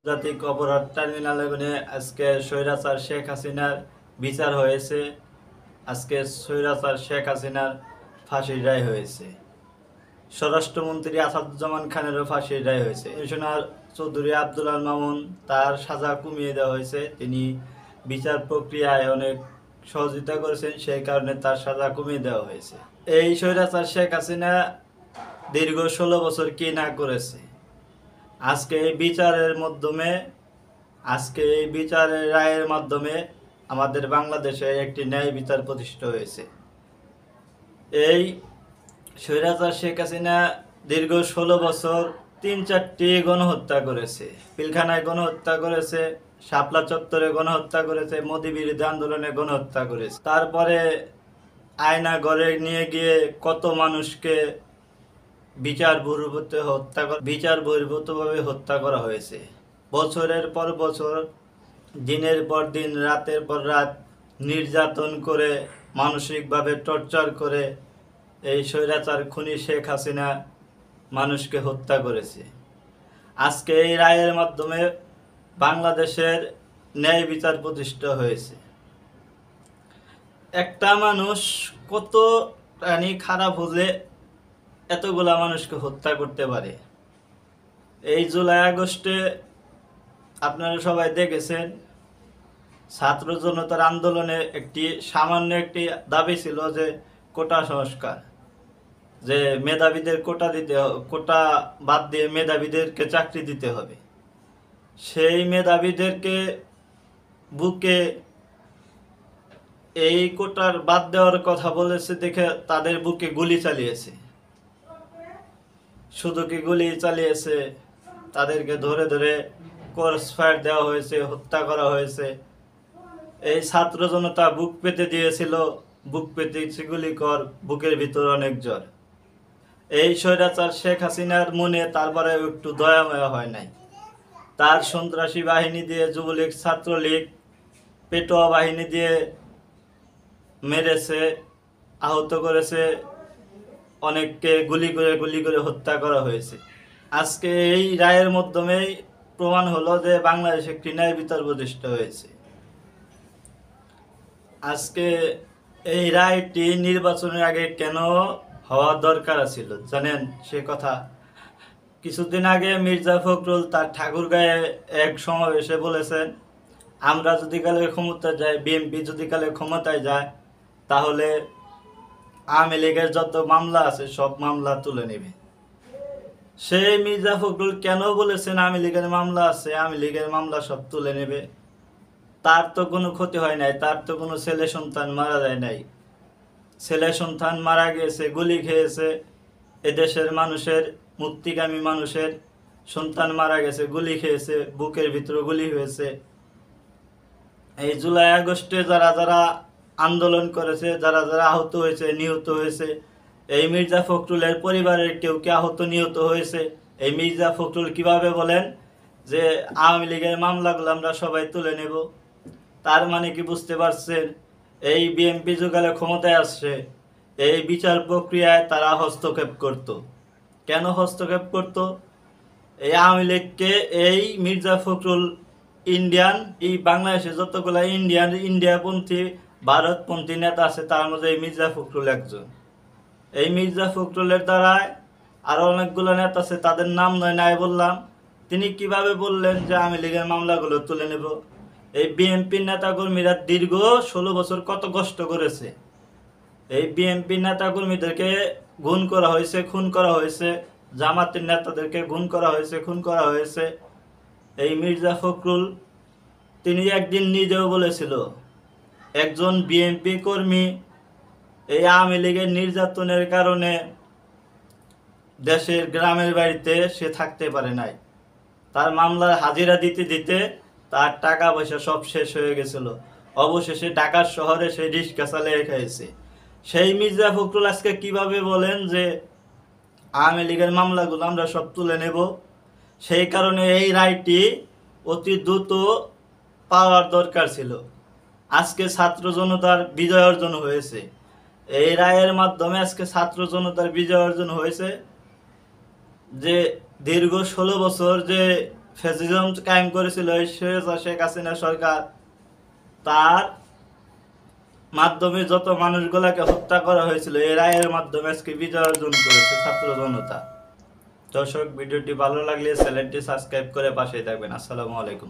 আন্তর্জাতিক অপরাধ ট্রাইব্যুনালে আজকে স্বৈরাচার শেখ হাসিনার বিচার হয়েছে। আজকে স্বৈরাচার শেখ হাসিনার ফাঁসির রায় হয়েছে। স্বরাষ্ট্রমন্ত্রী আসাদুজ্জামান খানেরও ফাঁসির রায় হয়েছে। কমিশনার চৌধুরী আব্দুল আল মামুন, তার সাজা কমিয়ে দেওয়া হয়েছে। তিনি বিচার প্রক্রিয়ায় অনেক সহযোগিতা করেছেন, সেই কারণে তার সাজা কমিয়ে দেওয়া হয়েছে। এই স্বৈরাচার শেখ হাসিনা দীর্ঘ 16 বছর কি না করেছে, আজকে এই বিচারের রায়ের মাধ্যমে আমাদের বাংলাদেশে একটি ন্যায় বিচার প্রতিষ্ঠিত হয়েছে। এই স্বৈরাচার শেখ হাসিনা দীর্ঘ 16 বছর 3-4টি গণহত্যা করেছে। পিলখানায় গণহত্যা করেছে, শাপলা চত্বরে গণহত্যা করেছে, মোদী বিরোধী আন্দোলনে গণহত্যা করেছে। তারপরে আয়না ঘরে নিয়ে গিয়ে কত মানুষকে বিচার বহির্ভূতভাবে হত্যা করা হয়েছে। বছরের পর বছর, দিনের পর দিন, রাতের পর রাত নির্যাতন করে, মানসিকভাবে টর্চার করে এই স্বৈরাচার খুনি শেখ হাসিনা মানুষকে হত্যা করেছে। আজকে এই রায়ের মাধ্যমে বাংলাদেশের ন্যায় বিচার প্রতিষ্ঠা হয়েছে। একটা মানুষ কত খারাপ হলে এতগুলা মানুষকে হত্যা করতে পারে? এই জুলাই আগস্টে আপনারা সবাই দেখেছেন, ছাত্র জনতার আন্দোলনে সামান্য একটি দাবি ছিল যে কোটা সংস্কার, যে মেধাবীদের কোটা বাদ দিয়ে মেধাবীদেরকে চাকরি দিতে হবে। সেই মেধাবীদেরকে বুকে এই কোটার বাদ দেওয়ার কথা বলেছে দেখে তাদের বুকে গুলি চালিয়েছে। শুধু কি গুলি চালিয়েছে, তাদেরকে ধরে ধরে ক্রস ফায়ার দেওয়া হয়েছে, হত্যা করা হয়েছে। এই ছাত্র জনতা বুক পেতে দিয়েছিল, বুক পেতে গুলি কর, বুকের ভিতর অনেক জ্বর। এই স্বৈরাচার শেখ হাসিনার মনে তারপরে একটু দয়াময় হয় নাই। তার সন্ত্রাসী বাহিনী দিয়ে, যুবলীগ ছাত্রলীগ পেটোয়া বাহিনী দিয়ে মেরেছে, আহত করেছে, অনেককে গুলি করে হত্যা করা হয়েছে। আজকে এই রায়ের মাধ্যমেই প্রমাণ হলো যে বাংলাদেশে একটি ন্যায় বিচার প্রতিষ্ঠা হয়েছে। আজকে এই রায়টি নির্বাচনের আগে কেন হওয়া দরকার ছিল জানেন? সে কথা কিছুদিন আগে মির্জা ফখরুল তার ঠাকুরগাঁয়ে এক সমাবেশে বলেছেন, আমরা যদি কালে ক্ষমতায় যাই, বিএনপি যদি কালে ক্ষমতায় যায়, তাহলে আওয়ামী লীগের যত মামলা আছে সব মামলা তুলে নেবে। সেই মির্জা ফখরুল কেন বলেছেন আওয়ামী লীগের মামলা আছে, আওয়ামী লীগের মামলা সব তুলে নেবে? তার তো কোনো ক্ষতি হয় নাই, তার তো কোনো ছেলে সন্তান মারা যায় নাই। ছেলে সন্তান মারা গিয়েছে, গুলি খেয়েছে। এদেশের মানুষের, মুক্তিকামী মানুষের সন্তান মারা গেছে, গুলি খেয়েছে, বুকের ভিতরে গুলি হয়েছে। এই জুলাই আগস্টে যারা যারা আন্দোলন করেছে, যারা যারা আহত হয়েছে, নিহত হয়েছে, এই মির্জা ফখরুলের পরিবারের কেউ কে আহত নিহত হয়েছে। এই মির্জা ফখরুল কিভাবে বলেন যে আওয়ামী লীগের মামলাগুলো আমরা সবাই তুলে নেব? তার মানে কি বুঝতে পারছেন? এই বিএনপি যুগালে ক্ষমতায় আসছে, এই বিচার প্রক্রিয়ায় তারা হস্তক্ষেপ করত। কেন হস্তক্ষেপ করত? এই আওয়ামী লীগকে এই মির্জা ফখরুল এই বাংলাদেশে যতগুলো ইন্ডিয়াপন্থী ভারতপন্থী নেতা আছে, তার মধ্যে এই মির্জা ফখরুল একজন। এই মির্জা ফখরুলের দ্বারায় আরো অনেকগুলো নেতা আছে, তাদের নাম নাই বললাম। তিনি কিভাবে বললেন যে আওয়ামী লীগের মামলাগুলো তুলে নেব? এই বিএনপির নেতাকর্মীরা দীর্ঘ 16 বছর কত কষ্ট করেছে। এই বিএনপির নেতাকর্মীদেরকে খুন করা হয়েছে, জামাতের নেতাদেরকে খুন করা হয়েছে, খুন করা হয়েছে। এই মির্জা ফখরুল তিনি একদিন নিজেও বলেছিল, একজন বিএনপি কর্মী এই আওয়ামী লীগের নির্যাতনের কারণে দেশের গ্রামের বাড়িতে সে থাকতে পারে নাই। তার মামলার হাজিরা দিতে দিতে তার টাকা পয়সা সব শেষ হয়ে গেছিল। অবশেষে ঢাকার শহরে সে রিক্সা চালিয়ে খাইছে। সেই মির্জা ফখরুল আজকে কিভাবে বলেন যে আওয়ামী লীগের মামলাগুলো আমরা সব তুলে নেব? সেই কারণে এই রায়টি অতি দ্রুত পাওয়ার দরকার ছিল। আজকে ছাত্র জনতার বিজয় অর্জন হয়েছে। এই রায়ের মাধ্যমে আজকে ছাত্র জনতার বিজয় অর্জন হয়েছে যে দীর্ঘ 16 বছর যে ফ্যাসিজম কায়েম করেছিল এই শেখ হাসিনা সরকার, তার মাধ্যমে যত মানুষগুলাকে হত্যা করা হয়েছিল এই রায়ের মাধ্যমে আজকে বিজয় অর্জন করেছে ছাত্র জনতা। দর্শক, ভিডিওটি ভালো লাগলে চ্যানেলটি সাবস্ক্রাইব করে পাশেই থাকবেন। আসসালামু আলাইকুম।